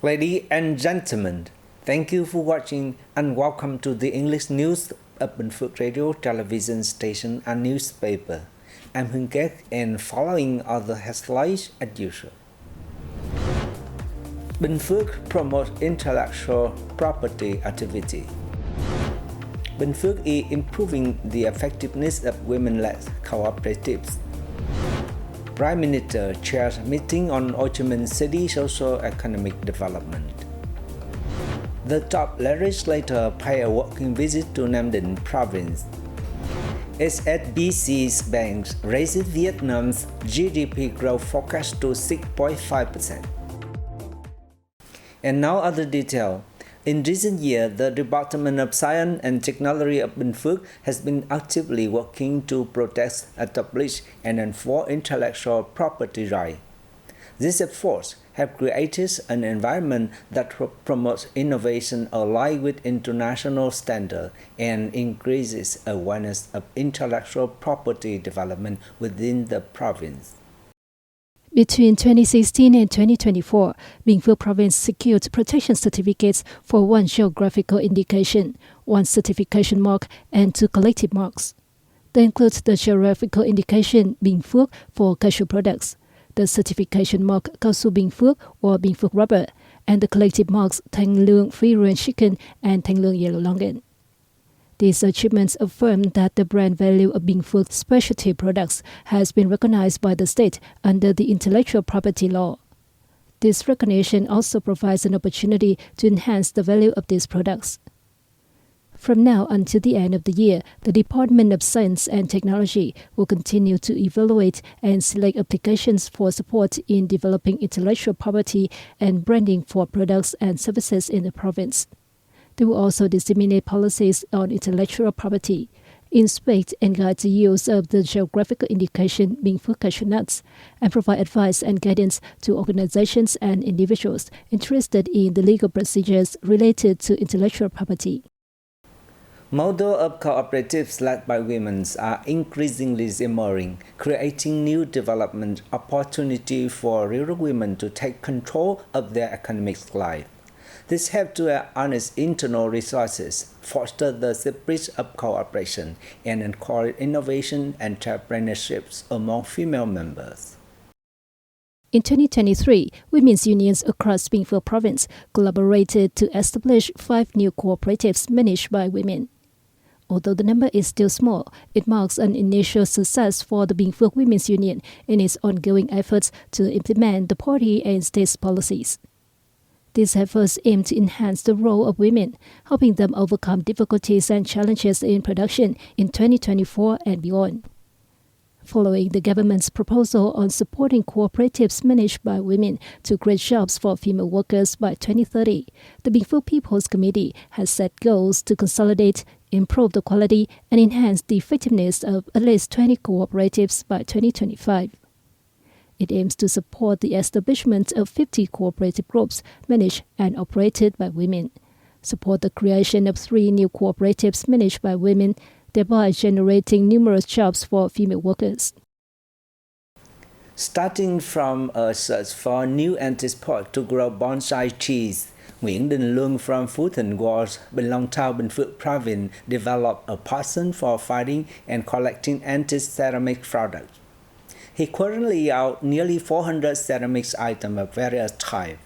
Ladies and gentlemen, thank you for watching and welcome to the English news of Binh Phuoc radio, television station and newspaper. I'm Hưng Kết and following are the headlines as usual. Binh Phuoc promotes intellectual property activity. Binh Phuoc is improving the effectiveness of women-led cooperatives. Prime Minister chairs meeting on Ho Chi Minh City socio-economic development. The top legislator pay a working visit to Nam Định province. HSBC's banks raises Vietnam's GDP growth forecast to 6.5%. And now other detail. In recent years, the Department of Science and Technology of Binh Phuoc has been actively working to protect, establish, and enforce intellectual property rights. These efforts have created an environment that promotes innovation aligned with international standards and increases awareness of intellectual property development within the province. Between 2016 and 2024, Binh Phuoc Province secured protection certificates for 1 geographical indication, 1 certification mark, and 2 collective marks. They include the geographical indication Binh Phuoc for cashew products, the certification mark Cao su Binh Phuoc or Binh Phuoc rubber, and the collective marks Thanh Lương free range chicken and Thanh Lương yellow longan. These achievements affirm that the brand value of Binh Phuoc specialty products has been recognized by the state under the intellectual property law. This recognition also provides an opportunity to enhance the value of these products. From now until the end of the year, the Department of Science and Technology will continue to evaluate and select applications for support in developing intellectual property and branding for products and services in the province. They will also disseminate policies on intellectual property, inspect and guide the use of the geographical indication Binh Phuoc cashew nuts, and provide advice and guidance to organizations and individuals interested in the legal procedures related to intellectual property. Models of cooperatives led by women are increasingly emerging, creating new development opportunities for rural women to take control of their economic life. This helps to harness internal resources, foster the spirit of cooperation, and encourage innovation and entrepreneurship among female members. In 2023, women's unions across Binh Phuoc Province collaborated to establish 5 new cooperatives managed by women. Although the number is still small, it marks an initial success for the Binh Phuoc Women's Union in its ongoing efforts to implement the party and state's policies. These efforts aim to enhance the role of women, helping them overcome difficulties and challenges in production in 2024 and beyond. Following the government's proposal on supporting cooperatives managed by women to create jobs for female workers by 2030, the Binh Phuoc People's Committee has set goals to consolidate, improve the quality, and enhance the effectiveness of at least 20 cooperatives by 2025. It aims to support the establishment of 50 cooperative groups managed and operated by women, support the creation of 3 new cooperatives managed by women, thereby generating numerous jobs for female workers. Starting from a search for new anti-sport to grow bonsai trees, Nguyễn Đình Luân from Phú Thịnh Ward, Bình Long Town, Binh Phuoc Province developed a passion for finding and collecting antique-ceramic products. He currently owns nearly 400 ceramics items of various types.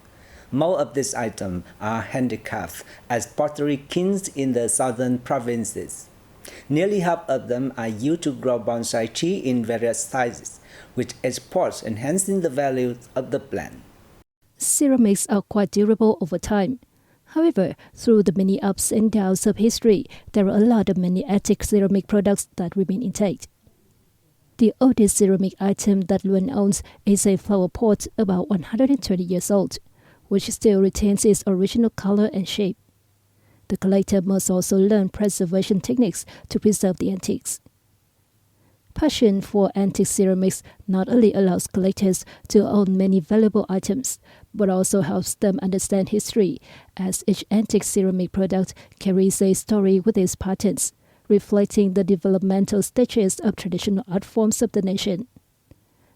Most of these items are handicrafted as pottery kilns in the southern provinces. Nearly half of them are used to grow bonsai trees in various sizes, which exports enhancing the value of the plant. Ceramics are quite durable over time. However, through the many ups and downs of history, there are a lot of many antique ceramic products that remain intact. The oldest ceramic item that Luân owns is a flower pot about 120 years old, which still retains its original color and shape. The collector must also learn preservation techniques to preserve the antiques. Passion for antique ceramics not only allows collectors to own many valuable items, but also helps them understand history, as each antique ceramic product carries a story with its patterns, reflecting the developmental stages of traditional art forms of the nation.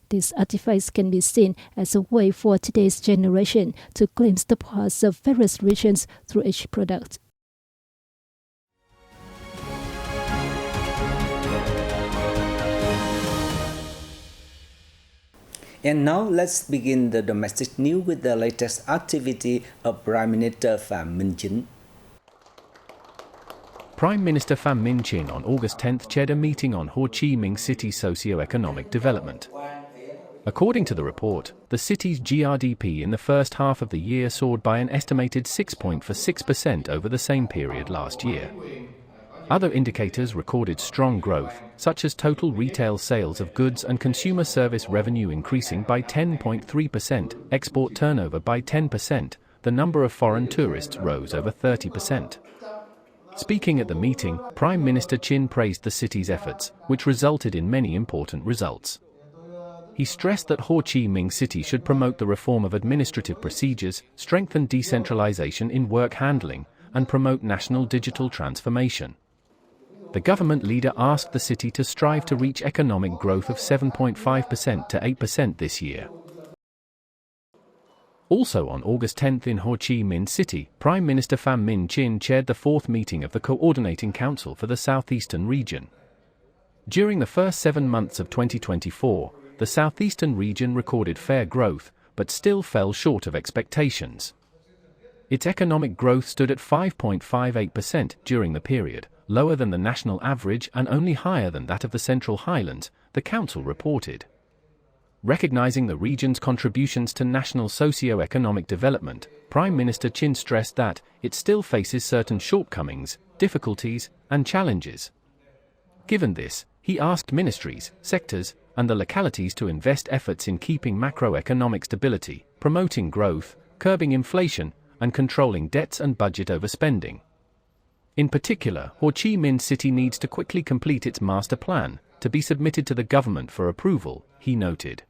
This artifact can be seen as a way for today's generation to glimpse the parts of various regions through each product. And now let's begin the domestic news with the latest activity of Prime Minister Phạm Minh Chính. Prime Minister Pham Minh Chinh on August 10th chaired a meeting on Ho Chi Minh City socio-economic development. According to the report, the city's GDP in the first half of the year soared by an estimated 6.46% over the same period last year. Other indicators recorded strong growth, such as total retail sales of goods and consumer service revenue increasing by 10.3%, export turnover by 10%, the number of foreign tourists rose over 30%. Speaking at the meeting, Prime Minister Chin praised the city's efforts, which resulted in many important results. He stressed that Ho Chi Minh City should promote the reform of administrative procedures, strengthen decentralization in work handling, and promote national digital transformation. The government leader asked the city to strive to reach economic growth of 7.5% to 8% this year. Also on August 10th in Ho Chi Minh City, Prime Minister Pham Minh Chinh chaired the fourth meeting of the Coordinating Council for the Southeastern region. During the first 7 months of 2024, the Southeastern region recorded fair growth, but still fell short of expectations. Its economic growth stood at 5.58% during the period, lower than the national average and only higher than that of the Central Highlands, the Council reported. Recognizing the region's contributions to national socio-economic development, Prime Minister Chin stressed that it still faces certain shortcomings, difficulties, and challenges. Given this, he asked ministries, sectors, and the localities to invest efforts in keeping macroeconomic stability, promoting growth, curbing inflation, and controlling debts and budget overspending. In particular, Ho Chi Minh City needs to quickly complete its master plan, to be submitted to the government for approval, he noted.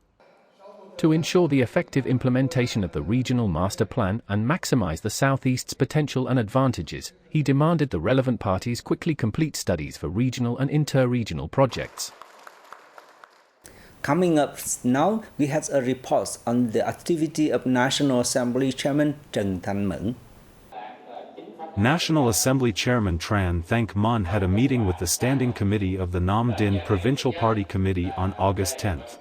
To ensure the effective implementation of the regional master plan and maximize the Southeast's potential and advantages, he demanded the relevant parties quickly complete studies for regional and inter-regional projects. Coming up now, we have a report on the activity of National Assembly Chairman Trần Thanh Mẫn. National Assembly Chairman Tran Thanh Mon had a meeting with the Standing Committee of the Nam Dinh Provincial Party Committee on August 10th.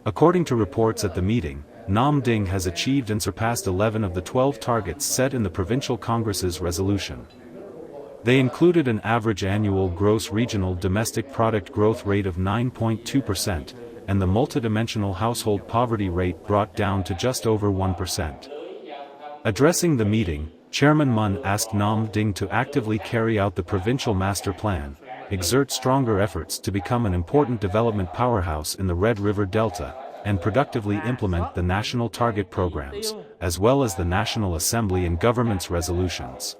According to reports at the meeting, Nam Dinh has achieved and surpassed 11 of the 12 targets set in the Provincial Congress's resolution. They included an average annual gross regional domestic product growth rate of 9.2%, and the multidimensional household poverty rate brought down to just over 1%. Addressing the meeting, Chairman Mun asked Nam Dinh to actively carry out the provincial master plan, exert stronger efforts to become an important development powerhouse in the Red River Delta, and productively implement the national target programs, as well as the National Assembly and government's resolutions.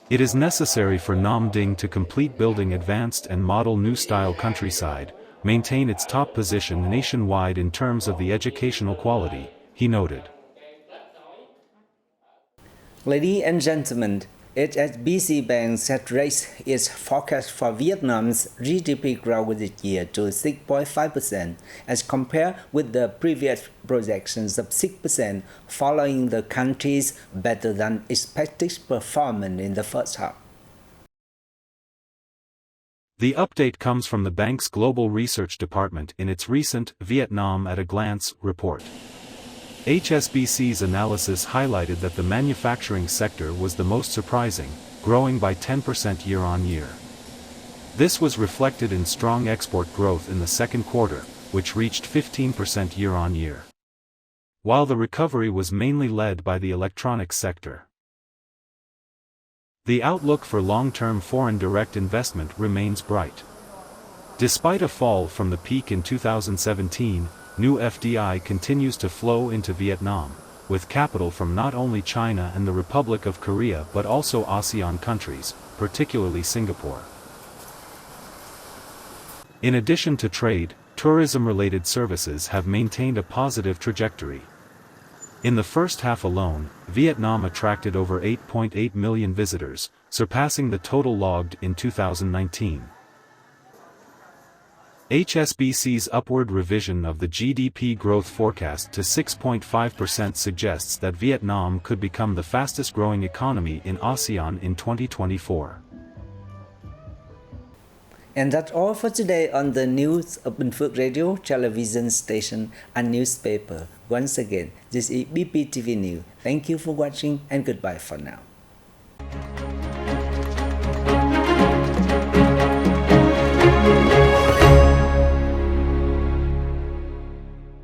It is necessary for Nam Dinh to complete building advanced and model new-style countryside, maintain its top position nationwide in terms of the educational quality, he noted. Ladies and gentlemen, HSBC Bank has raised its forecast for Vietnam's GDP growth this year to 6.5% as compared with the previous projections of 6% following the country's better than expected performance in the first half. The update comes from the bank's Global Research Department in its recent Vietnam at a Glance report. HSBC's analysis highlighted that the manufacturing sector was the most surprising, growing by 10% year-on-year. This was reflected in strong export growth in the second quarter, which reached 15% year-on-year. While the recovery was mainly led by the electronics sector. The outlook for long-term foreign direct investment remains bright. Despite a fall from the peak in 2017, new FDI continues to flow into Vietnam, with capital from not only China and the Republic of Korea but also ASEAN countries, particularly Singapore. In addition to trade, tourism-related services have maintained a positive trajectory. In the first half alone, Vietnam attracted over 8.8 million visitors, surpassing the total logged in 2019. HSBC's upward revision of the GDP growth forecast to 6.5% suggests that Vietnam could become the fastest-growing economy in ASEAN in 2024. And that's all for today on the news of Binh Phuoc Radio, television station, and newspaper. Once again, this is BPTV News. Thank you for watching and goodbye for now.